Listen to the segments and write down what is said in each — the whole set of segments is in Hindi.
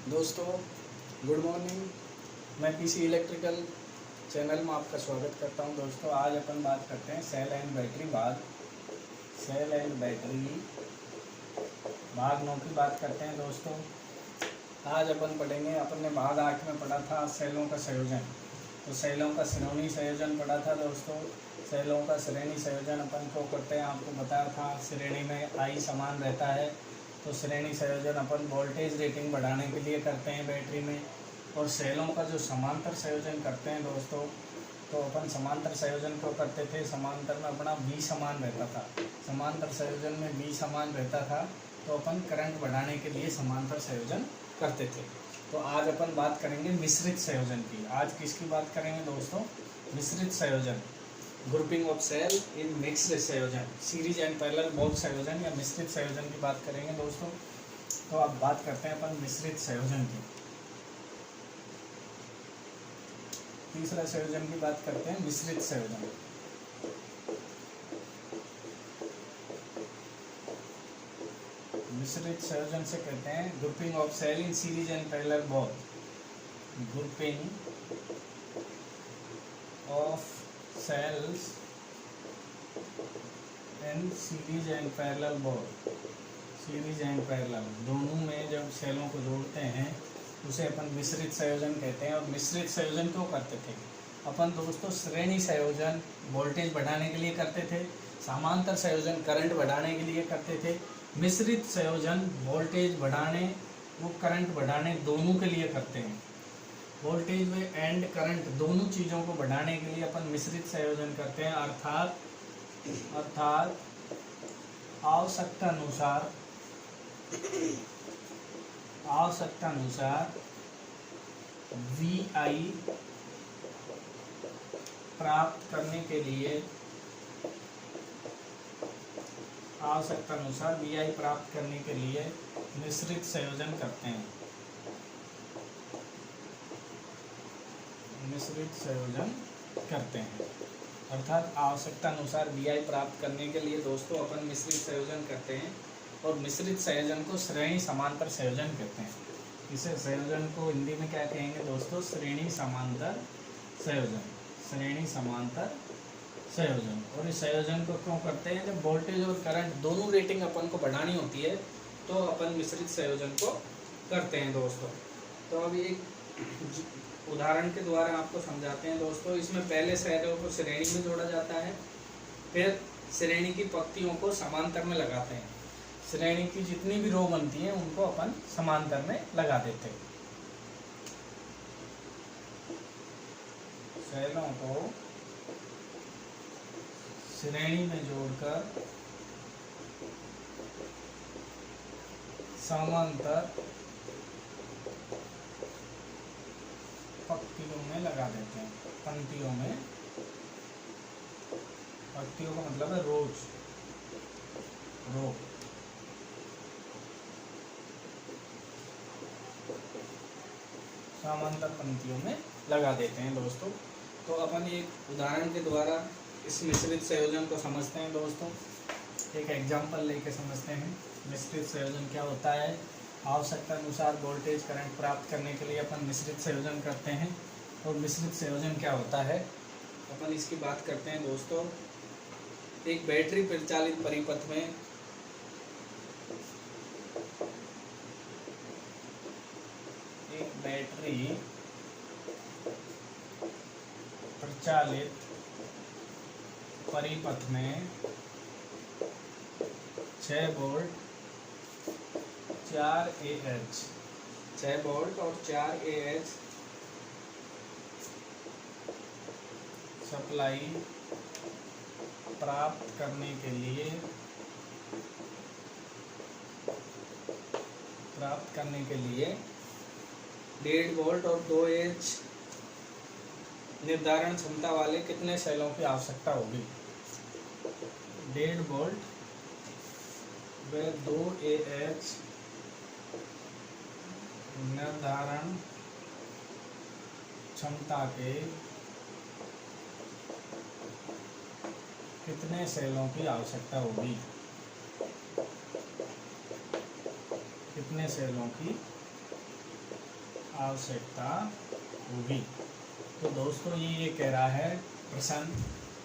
दोस्तों गुड मॉर्निंग। मैं पीसी इलेक्ट्रिकल चैनल में आपका स्वागत करता हूं। दोस्तों आज अपन बात करते हैं सेल एंड बैटरी भाग 9 की बात करते हैं। दोस्तों आज अपन पढ़ेंगे, अपन ने भाग 8 में पढ़ा था सेलों का संयोजन। तो सेलों का श्रेणी संयोजन पढ़ा था। दोस्तों सेलों का श्रेणी संयोजन अपन को करते हैं, आपको बताया था श्रेणी में आई समान रहता है। तो श्रेणी संयोजन अपन वोल्टेज रेटिंग बढ़ाने के लिए करते हैं बैटरी में। और सेलों का जो समांतर संयोजन करते हैं दोस्तों, तो अपन समांतर संयोजन क्यों करते थे? समांतर में अपना V समान रहता था। समांतर संयोजन में V समान रहता था तो अपन करंट बढ़ाने के लिए समांतर संयोजन करते थे। तो आज अपन बात करेंगे मिश्रित संयोजन की। आज किसकी बात करेंगे दोस्तों? मिश्रित संयोजन, grouping of cell in mixed संयोजन, सीरीज एंड पैरेलल बोथ संयोजन या मिश्रित संयोजन की बात करेंगे दोस्तों। तो अब बात करते हैं अपन मिश्रित संयोजन की। तीसरा संयोजन की बात करते हैं, मिश्रित संयोजन। मिश्रित संयोजन से कहते हैं grouping of cell in series and parallel both, grouping of cells in series and parallel both, series and parallel दोनों में जब सेलों को जोड़ते हैं उसे अपन मिश्रित संयोजन कहते हैं। और मिश्रित संयोजन क्यों करते थे अपन दोस्तों? श्रेणी संयोजन वोल्टेज बढ़ाने के लिए करते थे, समांतर संयोजन करंट बढ़ाने के लिए करते थे, मिश्रित संयोजन वोल्टेज बढ़ाने वो करंट बढ़ाने दोनों के लिए करते हैं। वोल्टेज व एंड करंट दोनों चीज़ों को बढ़ाने के लिए अपन मिश्रित संयोजन करते हैं। अर्थात आवश्यकता अनुसार VI प्राप्त करने के लिए मिश्रित संयोजन करते हैं। अर्थात आवश्यकता अनुसार VI प्राप्त करने के लिए दोस्तों अपन मिश्रित संयोजन करते हैं। और मिश्रित संयोजन को श्रेणी समांतर संयोजन कहते हैं। इसे संयोजन को हिंदी में क्या कहेंगे दोस्तों? श्रेणी समांतर संयोजन। और इस संयोजन को क्यों करते हैं? जब वोल्टेज और करंट दोनों रेटिंग अपन को बढ़ानी होती है तो अपन मिश्रित संयोजन को करते हैं दोस्तों। तो अभी एक उदाहरण के द्वारा आपको समझाते हैं दोस्तों। इसमें पहले सेलों को श्रेणी में जोड़ा जाता है, फिर श्रेणी की पंक्तियों को समांतर में लगाते हैं। श्रेणी की जितनी भी रो बनती हैं उनको अपन समांतर में लगा देते हैं। सेलों को श्रेणी में जोड़कर समांतर पंक्तियों में लगा देते हैं। पंक्तियों का मतलब है रो। समांतर पंक्तियों में लगा देते हैं दोस्तों। तो अपन एक उदाहरण के द्वारा इस मिश्रित संयोजन को समझते हैं दोस्तों। एक एग्जांपल लेके समझते हैं मिश्रित संयोजन क्या होता है। आवश्यकता अनुसार वोल्टेज करंट प्राप्त करने के लिए अपन मिश्रित संयोजन करते हैं। और मिश्रित संयोजन क्या होता है अपन इसकी बात करते हैं दोस्तों। एक बैटरी परिचालित परिपथ में परिपथ में 6 वोल्ट 4 AH, 6 वोल्ट और 4 AH सप्लाई प्राप्त करने के लिए 1.5 वोल्ट और 2 AH निर्धारण क्षमता वाले कितने सेलों की आवश्यकता होगी? 1.5 वोल्ट व 2 AH निर्धारण क्षमता के कितने सेलों की आवश्यकता होगी? कितने सेलों की आवश्यकता होगी। तो दोस्तों ये कह रहा है प्रश्न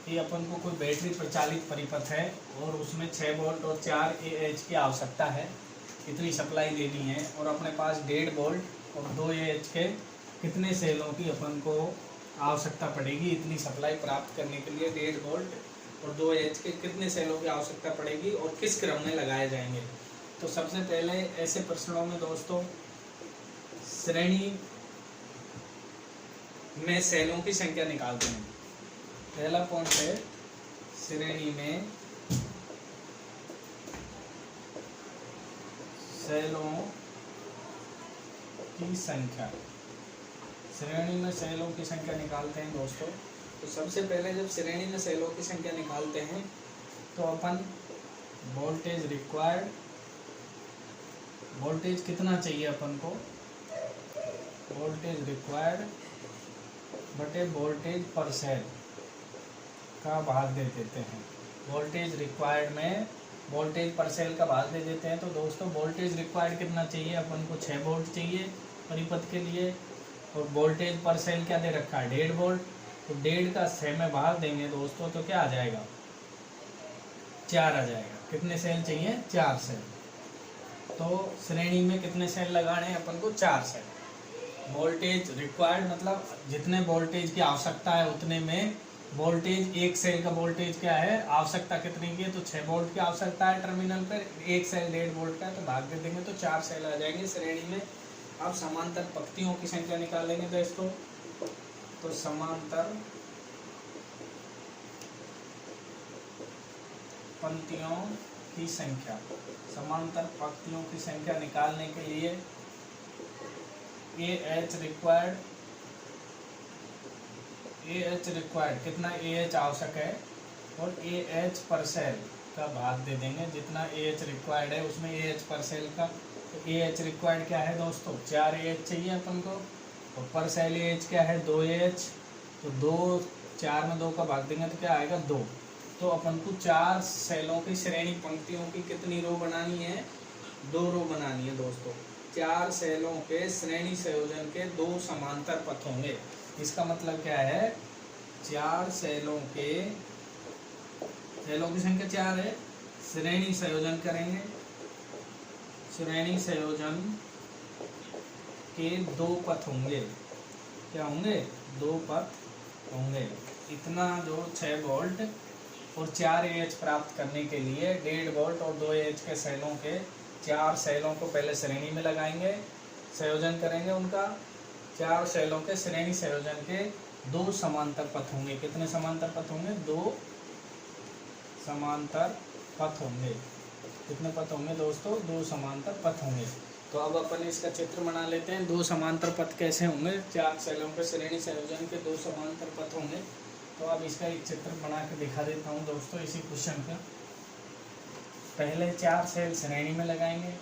कि अपन को कोई बैटरी प्रचालित परिपथ है और उसमें 6 वोल्ट और 4 AH की आवश्यकता है, इतनी सप्लाई देनी है, और अपने पास 1.5 वोल्ट और 2 AH के कितने सेलों की अपन को आवश्यकता पड़ेगी, इतनी सप्लाई प्राप्त करने के लिए 1.5 वोल्ट और 2 AH के कितने सेलों की आवश्यकता पड़ेगी और किस क्रम में लगाए जाएंगे। तो सबसे पहले ऐसे प्रश्नों में दोस्तों श्रेणी में सेलों की संख्या निकालते हैं। पहला पॉइंट है श्रेणी में सेलों की संख्या। श्रेणी में सेलों की संख्या निकालते हैं दोस्तों। तो सबसे पहले जब श्रेणी में सेलों की संख्या निकालते हैं तो अपन वोल्टेज रिक्वायर्ड, वोल्टेज कितना चाहिए अपन को, वोल्टेज रिक्वायर्ड बटे वोल्टेज पर सेल का भाग दे देते हैं। वोल्टेज रिक्वायर्ड में वोल्टेज पर सेल का भाग दे देते हैं। तो दोस्तों वोल्टेज रिक्वायर्ड कितना चाहिए अपन को, 6 वोल्ट चाहिए परिपथ के लिए, और वोल्टेज पर सेल क्या दे रखा है, 1.5 वोल्ट। तो 1.5 का 6 में भाग देंगे दोस्तों तो क्या आ जाएगा, 4 आ जाएगा। कितने सेल चाहिए, 4 सेल। तो श्रेणी में कितने सेल लगाने हैं अपन को, 4 सेल। वोल्टेज रिक्वायर्ड मतलब जितने वोल्टेज की आवश्यकता है उतने में वोल्टेज, एक सेल का वोल्टेज क्या है, आवश्यकता कितनी की है, तो 6 वोल्ट की आवश्यकता है टर्मिनल पर, एक सेल 1.5 वोल्ट का है, तो भाग दे देंगे तो 4 सेल आ जाएंगे श्रेणी में। अब समांतर पंक्तियों की संख्या निकालेंगे दोस्तों। तो समांतर पंक्तियों की संख्या, समांतर पंक्तियों की संख्या निकालने के लिए AH रिक्वायर्ड, AH रिक्वायर्ड कितना AH आवश्यक है और AH पर सेल का भाग दे देंगे। जितना AH रिक्वायर्ड है उसमें AH पर सेल का, तो AH रिक्वायर्ड क्या है दोस्तों, 4 AH चाहिए अपन को, और पर सेल AH क्या है, 2 AH। तो 2, 4 में 2 का भाग देंगे तो क्या आएगा, 2। तो अपन को 4 सेलों की श्रेणी पंक्तियों की कितनी रो बनानी है, 2 रो बनानी है दोस्तों। 4 सेलों के श्रेणी संयोजन के 2 समांतर पथ होंगे। इसका मतलब क्या है, 4 सेलों के, सेलों की संख्या 4 है, श्रेणी संयोजन करेंगे, श्रेणी संयोजन के 2 पथ होंगे। क्या होंगे, 2 पथ होंगे। इतना जो 6 वोल्ट और 4 AH प्राप्त करने के लिए 1.5 वोल्ट और 2 AH के सेलों के 4 सेलों को पहले श्रेणी में लगाएंगे, संयोजन करेंगे उनका। 4 सेलों के श्रेणी संयोजन के 2 समांतर पथ होंगे। कितने समांतर पथ होंगे, 2 समांतर पथ होंगे। कितने पथ होंगे दोस्तों, 2 समांतर पथ होंगे। तो अब अपन इसका चित्र बना लेते हैं। 2 समांतर पथ कैसे होंगे, 4 सेलों के श्रेणी संयोजन के 2 समांतर पथ होंगे। तो अब इसका एक चित्र बना के दिखा देता हूँ दोस्तों इसी क्वेश्चन का। पहले 4 सेल श्रेणी में लगाएंगे,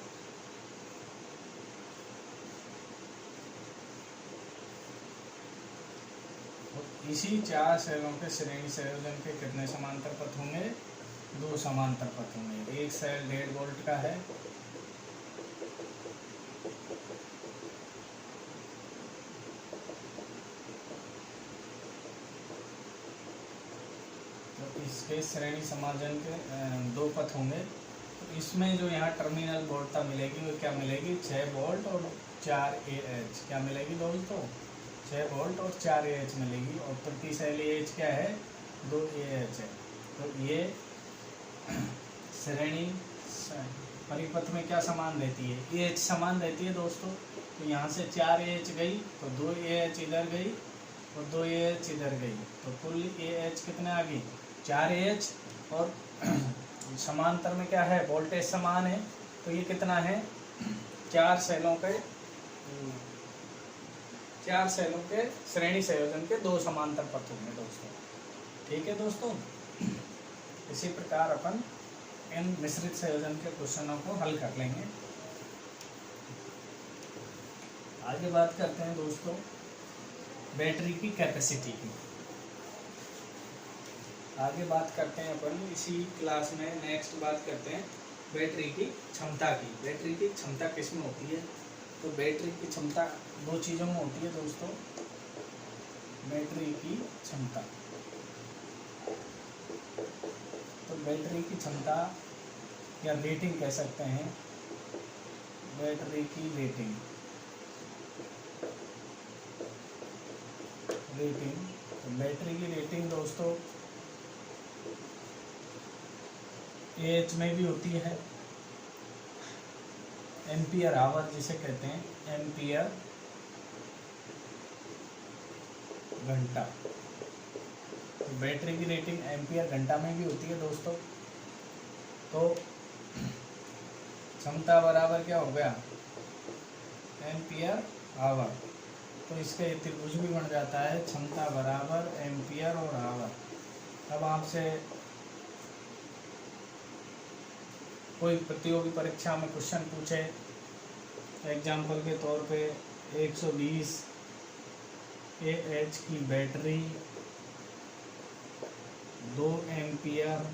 इसी 4 सेलों के श्रेणी संयोजन के कितने समांतर पथ होंगे, 2 समांतर पथ होंगे। एक सेल 1.5 वोल्ट का है, तो इसके श्रेणी समायोजन के 2 पथ होंगे। तो इसमें जो यहाँ टर्मिनल वोल्टता मिलेगी वो क्या मिलेगी, 6 वोल्ट और 4 AH। क्या मिलेगी दोस्तों, 6 वोल्ट और 4 AH मिलेगी। और प्रति सेल AH क्या है, 2 AH है। तो ये श्रेणी परिपथ में क्या समान रहती है, AH समान रहती है दोस्तों। तो यहाँ से 4 AH गई तो 2 AH इधर गई और 2 AH इधर गई, तो कुल AH कितने आ गई, 4 AH। और समांतर में क्या है, वोल्टेज समान है, तो ये कितना है, 4 सेलों के श्रेणी संयोजन के 2 समांतर पथ होंगे दोस्तों। ठीक है दोस्तों, इसी प्रकार अपन इन मिश्रित संयोजन के क्वेश्चनों को हल कर लेंगे। आगे बात करते हैं दोस्तों बैटरी की कैपेसिटी की। आगे बात करते हैं अपन इसी क्लास में, नेक्स्ट बात करते हैं बैटरी की क्षमता की। बैटरी की क्षमता किसमें होती है, तो बैटरी की क्षमता दो चीज़ों में होती है दोस्तों, बैटरी की क्षमता। तो बैटरी की क्षमता या रेटिंग कह सकते हैं, बैटरी की रेटिंग। तो बैटरी की रेटिंग दोस्तों एच में भी होती है, एम्पियर आवर जिसे कहते हैं, एम्पियर घंटा। तो बैटरी की रेटिंग एम्पियर घंटा में भी होती है दोस्तों। तो क्षमता बराबर क्या हो गया, एम्पियर आवर। तो इसके त्रिभुज भी बन जाता है, क्षमता बराबर एम्पियर और आवर। अब आपसे कोई प्रतियोगी परीक्षा में क्वेश्चन पूछे, एग्जाम्पल के तौर पे 120 AH की बैटरी 2 एम्पियर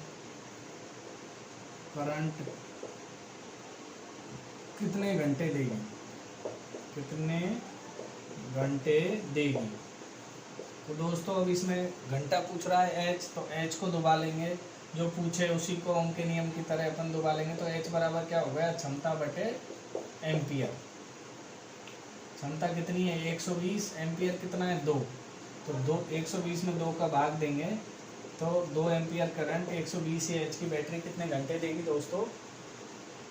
करंट कितने घंटे देगी, कितने घंटे देगी। तो दोस्तों अब इसमें घंटा पूछ रहा है H, तो H को दबा लेंगे, जो पूछे उसी को ओम के नियम की तरह अपन दबा लेंगे। तो H बराबर क्या हो गया, क्षमता बटे एम्पियर। क्षमता कितनी है 120, एम्पियर कितना है 2। तो 120 में 2 का भाग देंगे तो 2 एम्पियर करंट 120 AH की बैटरी कितने घंटे देगी दोस्तों,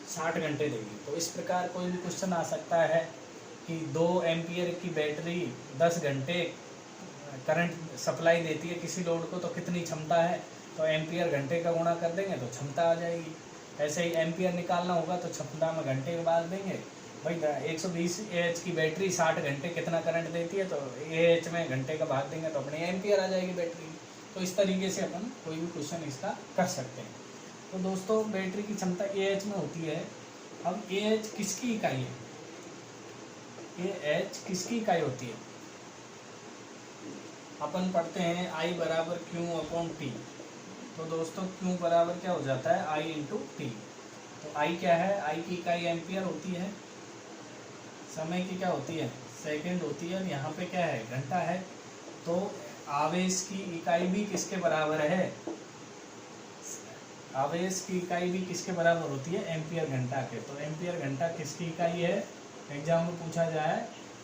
60 घंटे देगी। तो इस प्रकार कोई भी क्वेश्चन आ सकता है कि 2 एम्पियर की बैटरी 10 घंटे करंट सप्लाई देती है किसी लोड को, तो कितनी क्षमता है, तो एम्पियर घंटे का गुणा कर देंगे तो क्षमता आ जाएगी। ऐसे ही एम्पियर निकालना होगा तो क्षमता में घंटे के बाद देंगे। भाई 120 AH की बैटरी 60 घंटे कितना करंट देती है, तो AH में घंटे का भाग देंगे तो अपने एम्पियर आ जाएगी बैटरी। तो इस तरीके से अपन कोई भी क्वेश्चन इसका कर सकते हैं। तो दोस्तों बैटरी की क्षमता AH में होती है। अब AH किसकी इकाई है, AH किसकी इकाई होती है, अपन पढ़ते हैं I बराबर Q/T। तो दोस्तों Q बराबर क्या हो जाता है, I × T। तो I क्या है, I की इकाई एम्पियर होती है, समय की क्या होती है, सेकंड होती है, और यहाँ पे क्या है, घंटा है। तो आवेश की इकाई भी किसके बराबर है, आवेश की इकाई भी किसके बराबर होती है, एम्पियर घंटा के। तो एम्पियर घंटा किसकी इकाई है, एग्जाम में पूछा जाए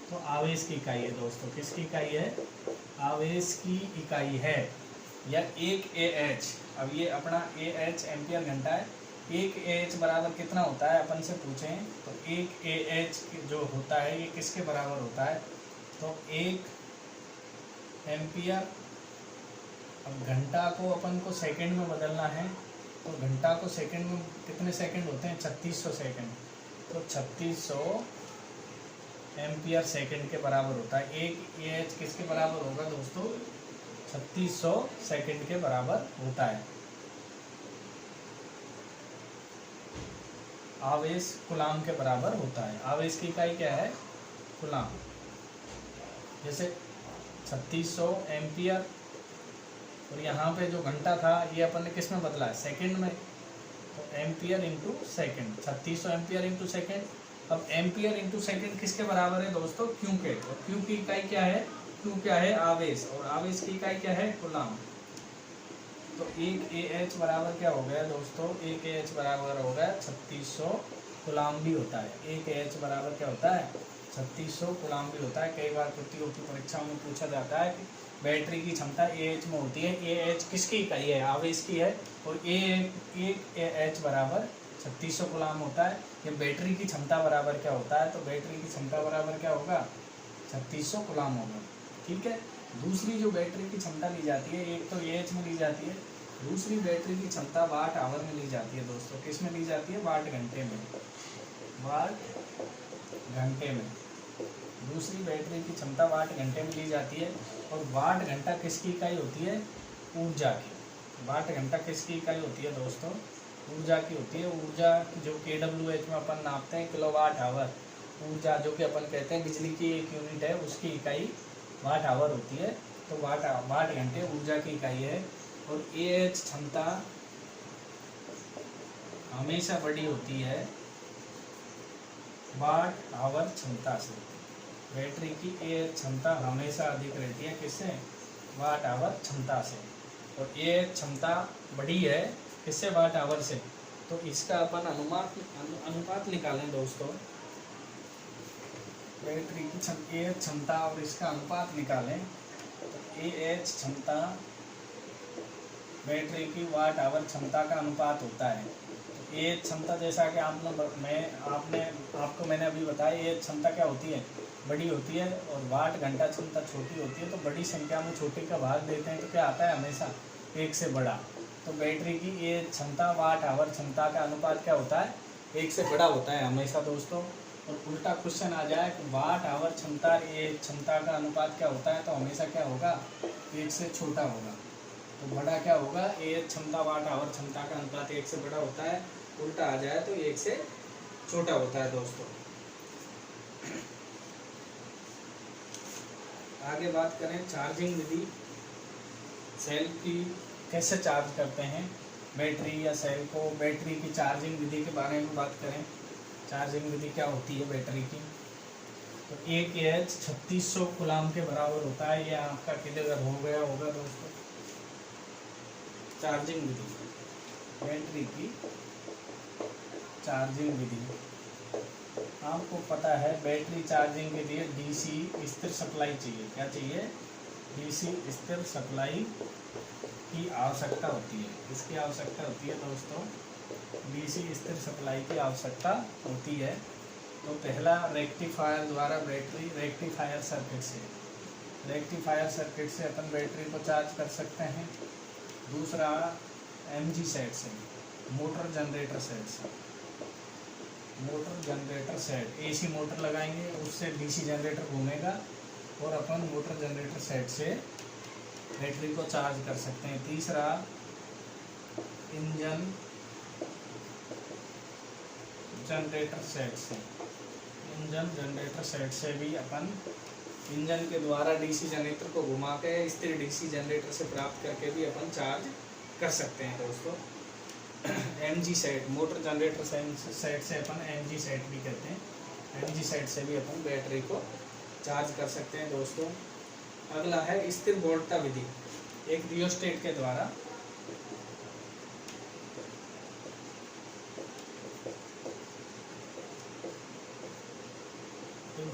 तो आवेश की इकाई है दोस्तों। किसकी इकाई है, आवेश की इकाई है। या 1 AH, अब ये अपना AH एम्पियर घंटा है, 1 AH बराबर कितना होता है, अपन से पूछें तो 1 AH जो होता है ये किसके बराबर होता है, तो 1 एम्पियर। अब घंटा को अपन को सेकंड में बदलना है, तो घंटा को सेकंड में कितने सेकंड होते हैं, 3600 सेकंड। तो 3600 एम्पियर सेकंड के बराबर होता है। 1 AH किसके बराबर होगा दोस्तों, 3600 सेकंड के बराबर होता है। आवेश कूलाम के बराबर होता है। आवेश की इकाई क्या है, कूलाम। जैसे 3600 एम्पियर, और यहाँ पे जो घंटा था ये अपन ने किस में बदला है, सेकंड में। तो ampere into second, 3600 ampere into second. अब एम्पियर इंटू सेकेंड किसके बराबर है दोस्तों, क्यू के। और क्यू की इकाई क्या है, क्यू क्या है, आवेश, और आवेश की इकाई क्या है, कूलाम। तो 1 AH बराबर क्या हो गया दोस्तों, 1 AH बराबर हो गया 3600 कूलाम भी होता है। 1 AH बराबर क्या होता है, 3600 कूलाम भी होता है। कई बार प्रतियोगी परीक्षाओं में पूछा जाता है कि बैटरी की क्षमता AH में होती है, AH किसकी इकाई है, आवेश की है, और 1 AH बराबर 3600 कूलाम होता है। ये बैटरी की क्षमता बराबर क्या होता है, तो बैटरी की क्षमता बराबर क्या होगा, 3600 कूलाम होगा। ठीक है। दूसरी जो बैटरी की क्षमता ली जाती है, एक तो AH में ली जाती है, दूसरी बैटरी की क्षमता वाट आवर में ली जाती है दोस्तों। किस में ली जाती है, वाट घंटे में, वाट घंटे में। दूसरी बैटरी की क्षमता वाट घंटे में ली जाती है। और वाट घंटा किसकी इकाई होती है, ऊर्जा की। वाट घंटा किसकी इकाई होती है दोस्तों, ऊर्जा की होती है। ऊर्जा जो KWH में अपन नापते हैं, किलोवाट आवर। ऊर्जा जो कि अपन कहते हैं बिजली की एक यूनिट है, उसकी इकाई वाट आवर होती है। तो वाट घंटे ऊर्जा की इकाई है। और AH क्षमता हमेशा बड़ी होती है, वाट आवर क्षमता से। बैटरी की ये क्षमता हमेशा अधिक रहती है किससे? वाट आवर क्षमता से। और ये क्षमता बड़ी है किससे? वाट आवर से। तो इसका अपन अनुपात निकालें दोस्तों। बैटरी की ये क्षमता और इसका अनुपात निकालें। तो AH क्षमता बैटरी की वाट आवर क्षमता का अनुपात होता है। तो ये क्षमता जैसा कि आपको मैंने अभी बताया, ये क्षमता क्या होती है? बड़ी होती है। और वाट घंटा क्षमता छोटी होती है। तो बड़ी संख्या में छोटी का भाग देते हैं तो क्या आता है? हमेशा एक से बड़ा। तो बैटरी की ये क्षमता वाट आवर क्षमता का अनुपात क्या होता है? एक से बड़ा होता है हमेशा दोस्तों। और उल्टा क्वेश्चन आ जाए कि वाट आवर क्षमता ये क्षमता का अनुपात क्या होता है, तो हमेशा क्या होगा? एक से छोटा होगा। तो बड़ा क्या होगा? ये क्षमता वाट आवर क्षमता का अनुपात एक से बड़ा होता है। उल्टा आ जाए तो एक से छोटा होता है दोस्तों। आगे बात करें चार्जिंग विधि। सेल की कैसे चार्ज करते हैं बैटरी या सेल को? बैटरी की चार्जिंग विधि के बारे में बात करें। चार्जिंग विधि क्या होती है बैटरी की? तो एक AH 3600 कूलाम के बराबर होता है। ये आपका क्लियर हो गया होगा दोस्तों। चार्जिंग विधि, बैटरी की चार्जिंग विधि आपको पता है। बैटरी चार्जिंग के लिए DC स्थिर सप्लाई चाहिए। क्या चाहिए? DC स्थिर सप्लाई की आवश्यकता होती है। इसकी आवश्यकता होती है दोस्तों, DC स्थिर सप्लाई की आवश्यकता होती है। तो पहला रेक्टिफायर द्वारा बैटरी रेक्टिफायर सर्किट से अपन बैटरी को चार्ज कर सकते हैं। दूसरा MG सेट से, motor generator set AC motor लगाएंगे, उससे DC जनरेटर घूमेगा और अपन मोटर जनरेटर सेट से बैटरी को चार्ज कर सकते हैं। तीसरा इंजन जनरेटर सेट से भी अपन इंजन के द्वारा DC जनरेटर को घुमा के स्थिर DC जनरेटर से प्राप्त करके भी अपन चार्ज कर सकते हैं दोस्तों। MG set, motor generator set से अपन MG सेट भी कहते हैं। MG सेट से भी अपन बैटरी को चार्ज कर सकते हैं दोस्तों। अगला है स्थिर वोल्टता विधि। एक रियोस्टेट के द्वारा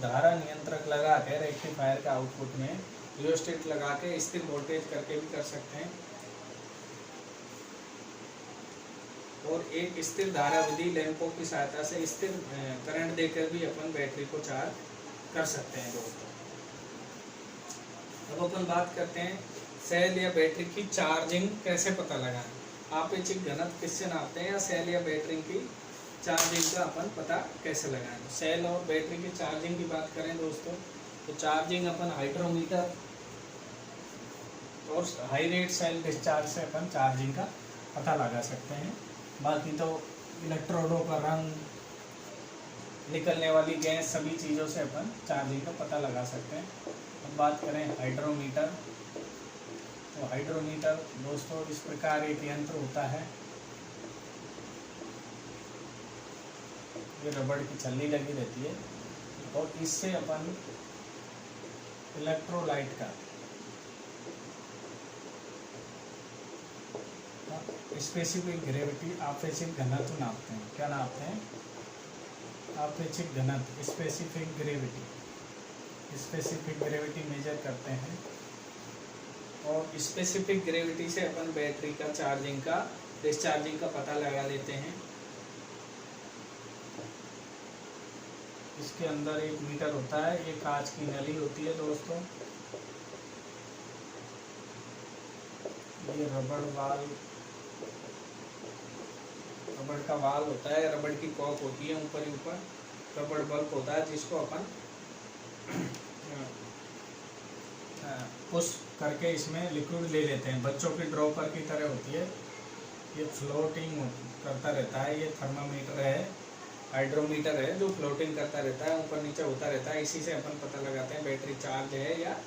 धारा नियंत्रक लगा के रेक्टिफायर का आउटपुट में रियोस्टेट लगा के स्थिर वोल्टेज करके भी कर सकते हैं। और एक स्थिर धारा विधि लैंपों की सहायता से स्थिर करंट देकर भी अपन बैटरी को चार्ज कर सकते हैं दोस्तों। अब अपन बात करते हैं सेल या बैटरी की चार्जिंग कैसे पता लगाएं। आपेक्षिक घनत्व किससे नापते हैं, या सेल या बैटरी की चार्जिंग का अपन पता कैसे लगाएं। सेल और बैटरी की चार्जिंग की बात करें दोस्तों, तो चार्जिंग अपन हाइड्रोमीटर और हाई रेट सेल डिस्चार्ज से अपन चार्जिंग का पता लगा सकते हैं। बाकी तो इलेक्ट्रोडों का रंग, निकलने वाली गैस, सभी चीज़ों से अपन चार्जिंग का पता लगा सकते हैं। अब बात करें हाइड्रोमीटर, तो हाइड्रोमीटर दोस्तों इस प्रकार एक यंत्र होता है। ये रबड़ की छल्ली लगी रहती है और इससे अपन इलेक्ट्रोलाइट का स्पेसिफिक ग्रेविटी, आपेक्षिक घनत्व नापते हैं। क्या नापते हैं? आपेक्षिक घनत्व, स्पेसिफिक ग्रेविटी मेजर करते हैं। और स्पेसिफिक ग्रेविटी से अपन बैटरी का चार्जिंग का डिस्चार्जिंग का पता लगा लेते हैं। इसके अंदर एक मीटर होता है, ये कांच की नली होती है दोस्तों। ये रबड़ का वाल होता है, रबड़ की कॉक होती है ऊपर ही ऊपर, रबड़ बल्ब होता है जिसको अपन पुश करके इसमें लिक्विड ले लेते हैं। बच्चों की ड्रॉपर की तरह होती है, ये फ्लोटिंग करता रहता है। ये थर्मामीटर है, हाइड्रोमीटर है जो फ्लोटिंग करता रहता है, ऊपर नीचे होता रहता है। इसी से अपन पता लगाते हैं बैटरी चार्ज है या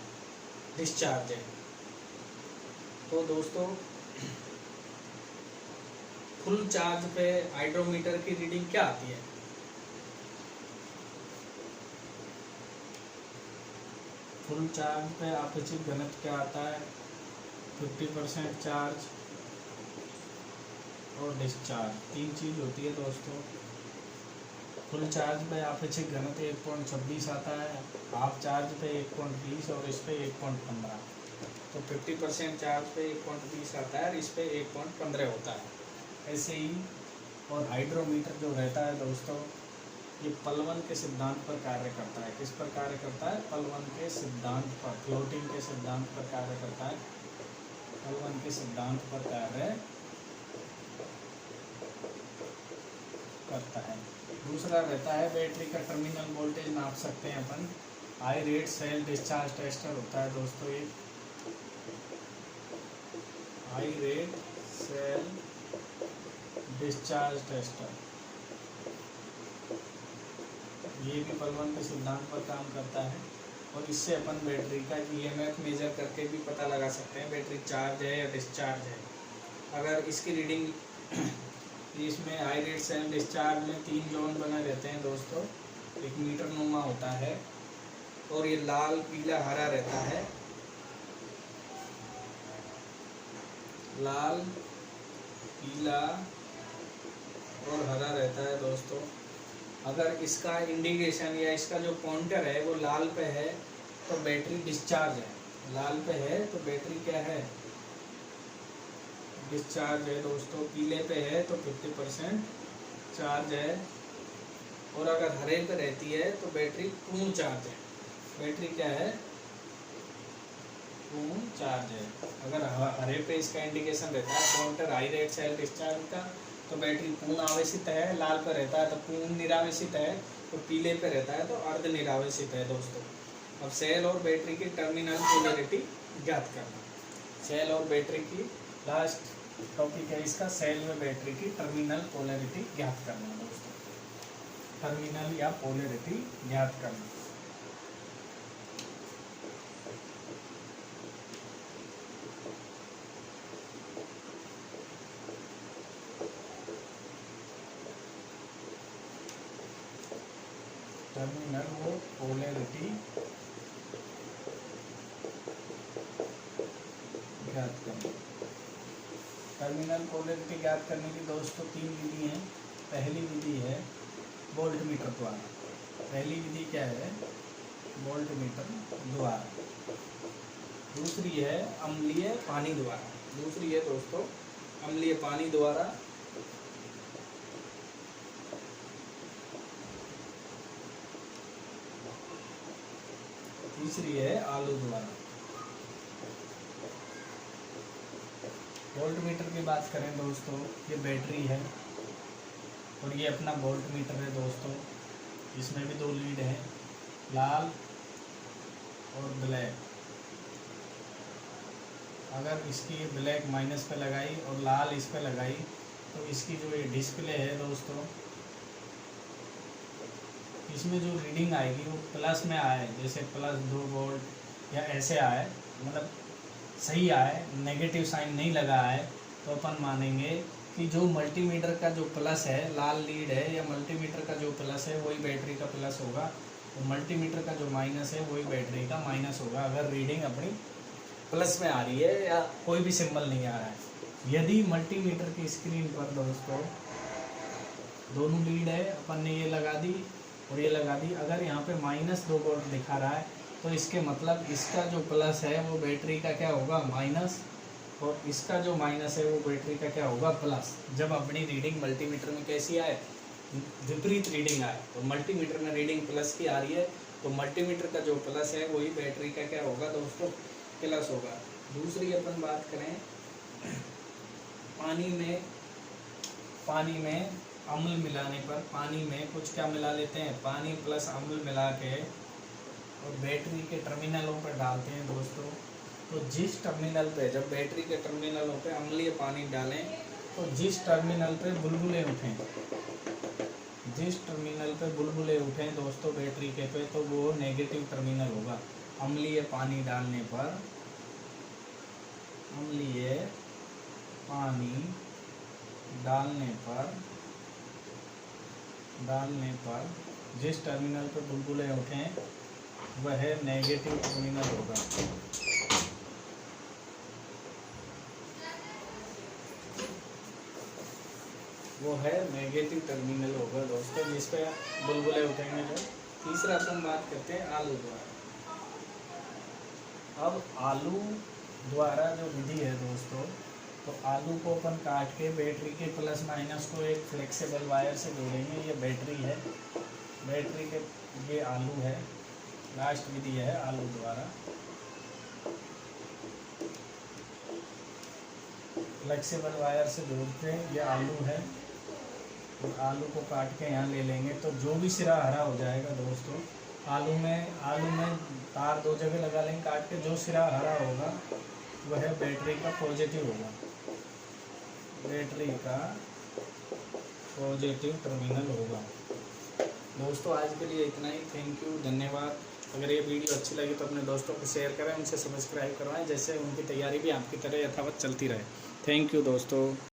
डिस्चार्ज है। तो दोस्तों फुल चार्ज पे हाइड्रोमीटर की रीडिंग क्या आती है? फुल चार्ज पे आपेक्षिक घनत्व क्या आता है? 50% चार्ज और डिस्चार्ज, तीन चीज़ होती है दोस्तों। फुल चार्ज पे आपेक्षिक घनत्व 1.26 आता है, हाफ चार्ज पे 1.20 और इस पे 1.15। तो 50% चार्ज पे 1.20 आता है और इस पे 1.15 होता है। ऐसे ही और हाइड्रोमीटर जो रहता है दोस्तों, ये पलवन के सिद्धांत पर कार्य करता है। किस पर कार्य करता है? पलवन के सिद्धांत पर, फ्लोटिंग के सिद्धांत पर कार्य करता है। पलवन के सिद्धांत पर कार्य करता है। दूसरा रहता है बैटरी का टर्मिनल वोल्टेज नाप सकते हैं अपन। I rate cell discharge tester होता है दोस्तों ये। I rate cell discharge tester, ये भी पलवन के सिद्धांत पर काम करता है। और इससे अपन बैटरी का ईएमएफ मेजर करके भी पता लगा सकते हैं बैटरी चार्ज है या डिस्चार्ज है। अगर इसकी रीडिंग इसमें हाई रेट सेल डिस्चार्ज में 3 जोन बने रहते हैं दोस्तों, एक मीटर नुमा होता है और ये लाल पीला हरा रहता है। लाल पीला और हरा रहता है दोस्तों। अगर इसका इंडिकेशन या इसका जो पॉइंटर है वो लाल पे है तो बैटरी डिस्चार्ज है, लाल पे है तो बैटरी क्या है? डिस्चार्ज है दोस्तों। पीले पे है तो 50% चार्ज है और अगर हरे पे रहती है तो बैटरी पूर्ण चार्ज है। बैटरी क्या है? पूर्ण चार्ज है। अगर हरे पे इसका इंडिकेशन रहता है pointer high rate cell discharge का तो बैटरी पूर्ण आवेशित है, लाल पे रहता है तो पूर्ण निरावेशित है, तो पीले पे रहता है तो अर्ध निरावेशित है दोस्तों। अब सेल और बैटरी की टर्मिनल पोलैरिटी ज्ञात करना। सेल और बैटरी की लास्ट टॉपिक है इसका, सेल में बैटरी की टर्मिनल पोलैरिटी ज्ञात करना दोस्तों। टर्मिनल या पोलैरिटी ज्ञात करना। टर्मिनल वो पोलैरिटी ज्ञात करना। टर्मिनल पोलैरिटी ज्ञात करने की दोस्तों 3 विधि हैं। पहली विधि है वोल्टमीटर द्वारा। पहली विधि क्या है? वोल्टमीटर द्वारा। दूसरी है अम्लीय पानी द्वारा। दूसरी है दोस्तों अम्लीय पानी द्वारा। तीसरी है आलू द्वारा। वोल्टमीटर की बात करें दोस्तों, ये बैटरी है और ये अपना वोल्टमीटर है दोस्तों। इसमें भी 2 लीड हैं, लाल और ब्लैक। अगर इसकी ब्लैक माइनस पे लगाई और लाल इस पे लगाई तो इसकी जो ये डिस्प्ले है दोस्तों, इसमें जो रीडिंग आएगी वो प्लस में आए, जैसे +2 वोल्ट या ऐसे आए, मतलब सही आए, नेगेटिव साइन नहीं लगा है, तो अपन मानेंगे कि जो मल्टीमीटर का जो प्लस है, लाल लीड है, या मल्टीमीटर का जो प्लस है वही बैटरी का प्लस होगा, तो मल्टीमीटर का जो माइनस है वही बैटरी का माइनस होगा, अगर रीडिंग अपनी प्लस में आ रही है या कोई भी सिंबल नहीं आ रहा है। यदि मल्टीमीटर की स्क्रीन पर दोस्तों दोनों लीड है, अपन ने ये लगा दी और ये लगा दी, अगर यहाँ पे -2 वोल्ट दिखा रहा है तो इसके मतलब इसका जो प्लस है वो बैटरी का क्या होगा? माइनस, और इसका जो माइनस है वो बैटरी का क्या होगा? प्लस। जब अपनी रीडिंग मल्टीमीटर में कैसी आए? विपरीत रीडिंग आए। तो मल्टीमीटर में रीडिंग प्लस की आ रही है तो मल्टीमीटर का जो प्लस है वही बैटरी का क्या होगा दोस्तों? प्लस होगा। दूसरी अपन बात करें पानी में अम्ल मिलाने पर, पानी में कुछ क्या मिला लेते हैं? पानी प्लस अम्ल मिला के और बैटरी के टर्मिनलों पर डालते हैं दोस्तों। तो जिस टर्मिनल पे, जब बैटरी के टर्मिनलों पे अम्लीय पानी डालें तो जिस टर्मिनल पे बुलबुले उठें, जिस टर्मिनल पे बुलबुले उठें दोस्तों बैटरी के पे, तो वो नेगेटिव टर्मिनल होगा। अम्लीय पानी डालने पर, अम्लीय पानी डालने पर जिस टर्मिनल पर बुलबुले उठें वह नेगेटिव टर्मिनल होगा। वो है नेगेटिव टर्मिनल होगा दोस्तों, जिस पे बुलबुले उठेंगे। जो तीसरा अपन बात करते हैं आलू द्वारा। अब आलू द्वारा जो विधि है दोस्तों, तो आलू को अपन काट के बैटरी के प्लस माइनस को एक फ्लेक्सिबल वायर से जोड़ेंगे। ये बैटरी है, बैटरी के ये आलू है। लास्ट विधि है आलू द्वारा। फ्लेक्सिबल वायर से जोड़ते हैं, ये आलू है। तो आलू को काट के यहाँ ले लेंगे, तो जो भी सिरा हरा हो जाएगा दोस्तों, आलू में तार दो जगह लगा लेंगे काट के। जो सिरा हरा होगा वह बैटरी का पॉजिटिव होगा, बैटरी का पॉजिटिव टर्मिनल होगा। दोस्तों आज के लिए इतना ही। थैंक यू, धन्यवाद। अगर ये वीडियो अच्छी लगी तो अपने दोस्तों को शेयर करें, उनसे सब्सक्राइब करवाएं, जैसे उनकी तैयारी भी आपकी तरह यथावत चलती रहे। थैंक यू दोस्तों।